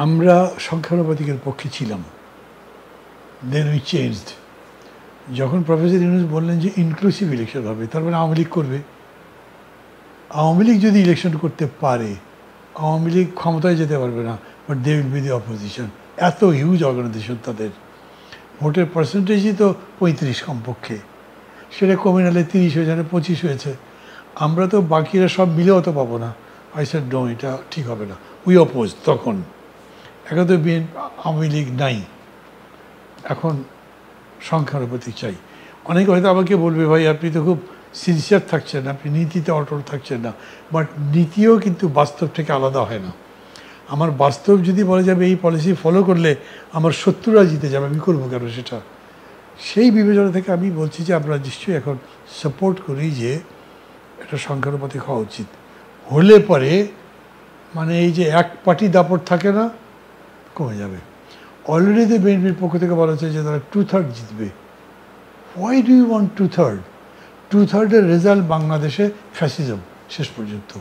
আমরা সংখ্যানুপাতিকের পক্ষে ছিলাম, দেন উই চেঞ্জড। যখন প্রফেসর ইউনূস বললেন যে ইনক্লুসিভ ইলেকশন হবে, তার মানে আওয়ামী লীগ করবে। আওয়ামী লীগ যদি ইলেকশন করতে পারে, আওয়ামী লীগ ক্ষমতায় যেতে পারবে না, but they will be the opposition. এত হিউজ অর্গানাইজেশন, তাদের ভোটের পার্সেন্টেজই তো 35 কমপক্ষে, সেটা কমে নালে 30 হয়ে যায়, 25 হয়েছে। আমরা তো বাকিরা সব মিলে অত পাবো না। আই সেড নো, এটা ঠিক হবে না, উই অপোজ। তখন এখন তো আওয়ামী লীগ নাই, এখন সংখ্যানুপাতিক চাই। অনেকে হয়তো আমাকে বলবে, ভাই আপনি তো খুব সিনসিয়ার থাকছেন, আপনি নীতিতে অটল থাকছেন না। বাট নীতিও কিন্তু বাস্তব থেকে আলাদা হয় না। আমার বাস্তব যদি বলা যাবে এই পলিসি ফলো করলে আমার শত্রুরা জিতে যাবে, আমি করবো কেন সেটা? সেই বিবেচনা থেকে আমি বলছি যে আমরা নিশ্চয়ই এখন সাপোর্ট করি যে এটা সংখ্যানুপাতিক হওয়া উচিত। হলে পরে মানে এই যে এক পার্টি দাপট থাকে না, কমে যাবে। অলরেডি বিএনপির পক্ষ থেকে বলা হচ্ছে যে তারা 2/3 জিতবে। Why do you want 2/3? 2/3 result বাংলাদেশে ফ্যাসিজম শেষ পর্যন্ত।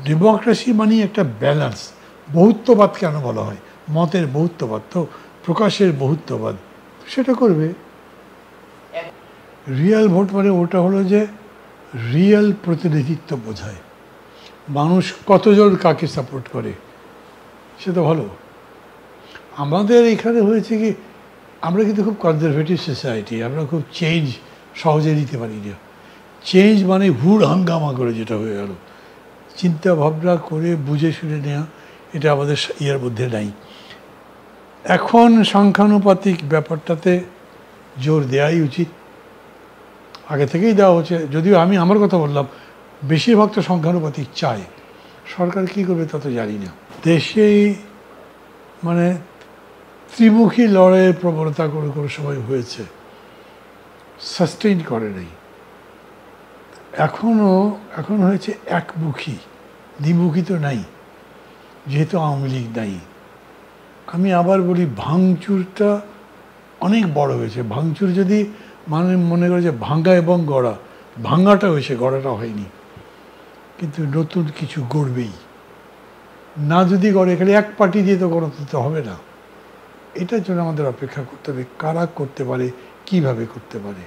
ডেমোক্রেসি মানে একটা ব্যালেন্স। বহুত্ববাদ কেন বলা হয়? মতের বহুত্ববাদ, তো প্রকাশের বহুত্ববাদ, সেটা করবে। রিয়েল ভোট মানে ওটা হলো যে রিয়েল প্রতিনিধিত্ব বোঝায়, মানুষ কতজন কাকে সাপোর্ট করে, সেটা ভালো। আমাদের এখানে হয়েছে কি, আমরা কিন্তু খুব কনজারভেটিভ সোসাইটি, আমরা খুব চেঞ্জ সহজে নিতে পারি না। চেঞ্জ মানে হুড় হাঙ্গামা করে যেটা হয়ে গেল, চিন্তা ভাবনা করে বুঝে শুনে নেওয়া, এটা আমাদের ইয়ের মধ্যে নাই। এখন সংখ্যানুপাতিক ব্যাপারটাতে জোর দেওয়াই উচিত, আগে থেকেই দেওয়া হচ্ছে। যদিও আমি আমার কথা বললাম, বেশিরভাগ তো সংখ্যানুপাতিক চায়, সরকার কী করবে তা তো জানি না। দেশেই মানে ত্রিমুখী লড়াইয়ের প্রবণতা কোনো সময় হয়েছে, সাস্টেইন করে নাই। এখন হয়েছে একমুখী, দ্বিমুখী তো নাই, যেহেতু আওয়ামী লীগ নাই। আমি আবার বলি, ভাঙচুরটা অনেক বড় হয়েছে। ভাঙচুর যদি মনে করে যে ভাঙা এবং গড়া, ভাঙাটা হয়েছে, গড়াটা হয়নি। কিন্তু নতুন কিছু গড়বেই না, যদি গড়ে খালি এক পার্টি দিয়ে তো গণতন্ত্র হবে না। এটার জন্য আমাদের অপেক্ষা করতে হবে, কারা করতে পারে, কিভাবে করতে পারে।